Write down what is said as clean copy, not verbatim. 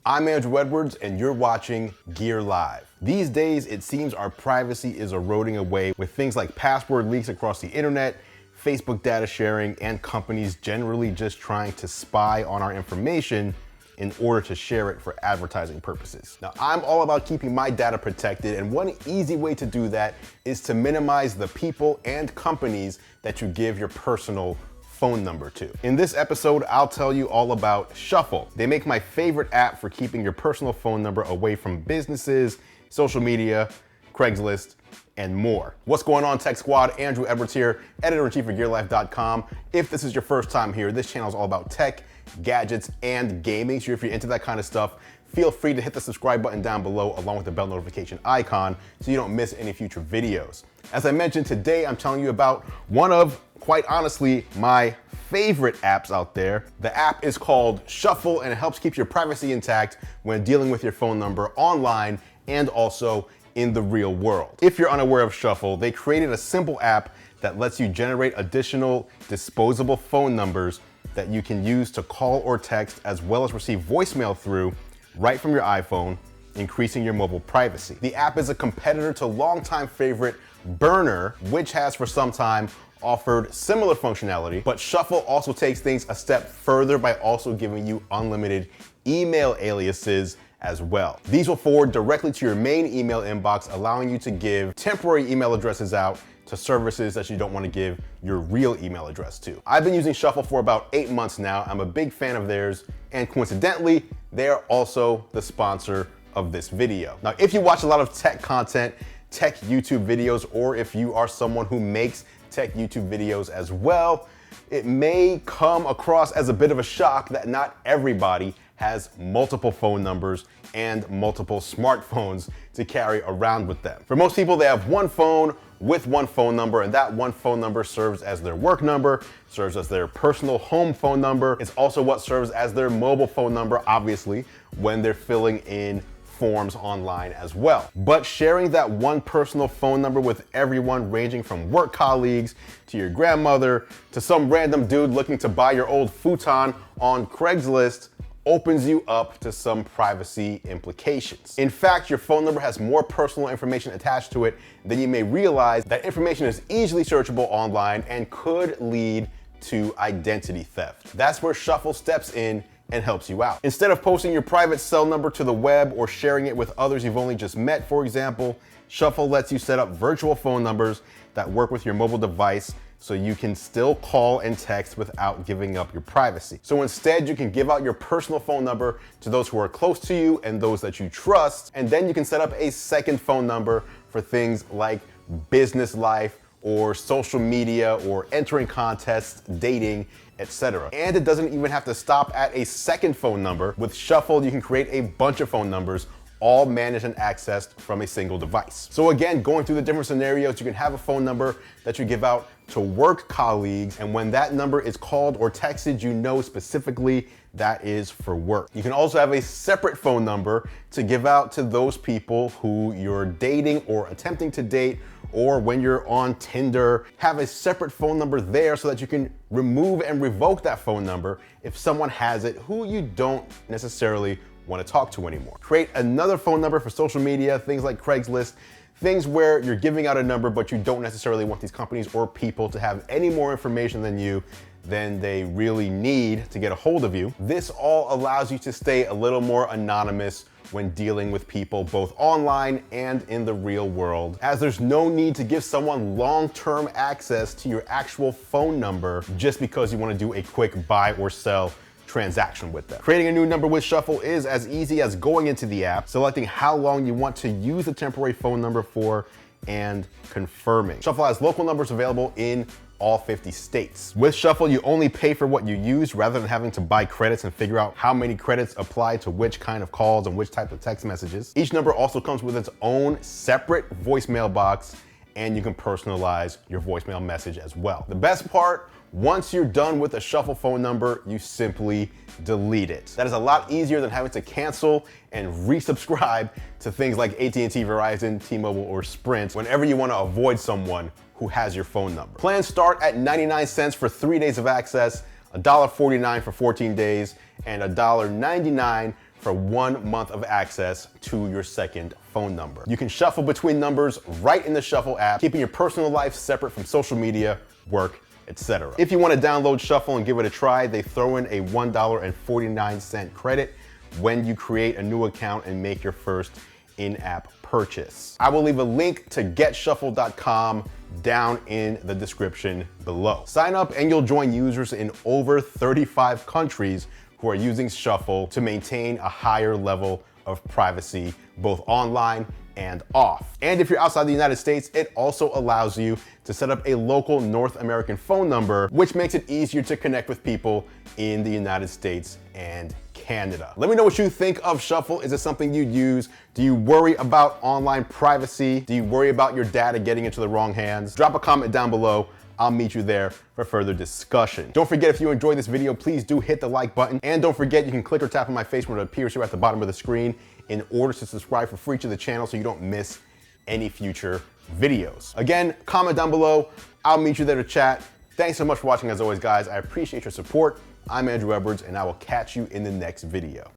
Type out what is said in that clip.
I'm Andrew Edwards, and you're watching Gear Live. These days, it seems our privacy is eroding away with things like password leaks across the internet, Facebook data sharing, and companies generally just trying to spy on our information in order to share it for advertising purposes. Now, I'm all about keeping my data protected, and one easy way to do that is to minimize the people and companies that you give your personal phone number to. In this episode, I'll tell you all about Shuffle. They make my favorite app for keeping your personal phone number away from businesses, social media, Craigslist, and more. What's going on, Tech Squad? Andrew Edwards here, editor-in-chief of GearLife.com. If this is your first time here, this channel is all about tech, gadgets, and gaming. So if you're into that kind of stuff, feel free to hit the subscribe button down below along with the bell notification icon so you don't miss any future videos. As I mentioned, today I'm telling you about one of, quite honestly, my favorite apps out there. The app is called Shuffle, and it helps keep your privacy intact when dealing with your phone number online and also in the real world. If you're unaware of Shuffle, they created a simple app that lets you generate additional disposable phone numbers that you can use to call or text, as well as receive voicemail through right from your iPhone, increasing your mobile privacy. The app is a competitor to longtime favorite Burner, which has for some time offered similar functionality, but Shuffle also takes things a step further by also giving you unlimited email aliases as well. These will forward directly to your main email inbox, allowing you to give temporary email addresses out to services that you don't want to give your real email address to. I've been using Shuffle for about 8 months now. I'm a big fan of theirs, and coincidentally, they are also the sponsor of this video. Now, if you watch a lot of tech content, tech YouTube videos, or if you are someone who makes tech YouTube videos as well, it may come across as a bit of a shock that not everybody has multiple phone numbers and multiple smartphones to carry around with them. For most people, they have one phone with one phone number, and that one phone number serves as their work number, serves as their personal home phone number. It's also what serves as their mobile phone number, obviously, when they're filling in forms online as well. But sharing that one personal phone number with everyone, ranging from work colleagues to your grandmother to some random dude looking to buy your old futon on Craigslist, opens you up to some privacy implications. In fact, your phone number has more personal information attached to it than you may realize. That information is easily searchable online and could lead to identity theft. That's where Shuffle steps in and helps you out. Instead of posting your private cell number to the web or sharing it with others you've only just met, for example, Shuffle lets you set up virtual phone numbers that work with your mobile device so you can still call and text without giving up your privacy. So instead, you can give out your personal phone number to those who are close to you and those that you trust, and then you can set up a second phone number for things like business life or social media or entering contests, dating, etc. And it doesn't even have to stop at a second phone number. With Shuffle, you can create a bunch of phone numbers, all managed and accessed from a single device. So again, going through the different scenarios, you can have a phone number that you give out to work colleagues, and when that number is called or texted, you know specifically that is for work. You can also have a separate phone number to give out to those people who you're dating or attempting to date, or when you're on Tinder, have a separate phone number there so that you can remove and revoke that phone number if someone has it who you don't necessarily want to talk to anymore. Create another phone number for social media, things like Craigslist, things where you're giving out a number but you don't necessarily want these companies or people to have any more information than they really need to get a hold of you. This all allows you to stay a little more anonymous when dealing with people both online and in the real world, as there's no need to give someone long-term access to your actual phone number just because you want to do a quick buy or sell transaction with them. Creating a new number with Shuffle is as easy as going into the app, selecting how long you want to use the temporary phone number for, and confirming. Shuffle has local numbers available in all 50 states. With Shuffle, you only pay for what you use rather than having to buy credits and figure out how many credits apply to which kind of calls and which type of text messages. Each number also comes with its own separate voicemail box, and you can personalize your voicemail message as well. The best part, once you're done with a Shuffle phone number, you simply delete it. That is a lot easier than having to cancel and resubscribe to things like AT&T, Verizon, T-Mobile, or Sprint whenever you want to avoid someone who has your phone number. Plans start at 99 cents for 3 days of access, $1.49 for 14 days, and $1.99 for 1 month of access to your second phone number. You can shuffle between numbers right in the Shuffle app, keeping your personal life separate from social media, work, etc. If you want to download Shuffle and give it a try, they throw in a $1.49 credit when you create a new account and make your first in-app purchase. I will leave a link to getshuffle.com down in the description below. Sign up and you'll join users in over 35 countries who are using Shuffle to maintain a higher level of privacy, both online and off. And if you're outside the United States, it also allows you to set up a local North American phone number, which makes it easier to connect with people in the United States and Canada. Let me know what you think of Shuffle. Is it something you'd use? Do you worry about online privacy? Do you worry about your data getting into the wrong hands? Drop a comment down below. I'll meet you there for further discussion. Don't forget, if you enjoyed this video, please do hit the like button. And don't forget, you can click or tap on my face when it appears here at the bottom of the screen in order to subscribe for free to the channel so you don't miss any future videos. Again, comment down below. I'll meet you there to chat. Thanks so much for watching as always, guys. I appreciate your support. I'm Andrew Edwards, and I will catch you in the next video.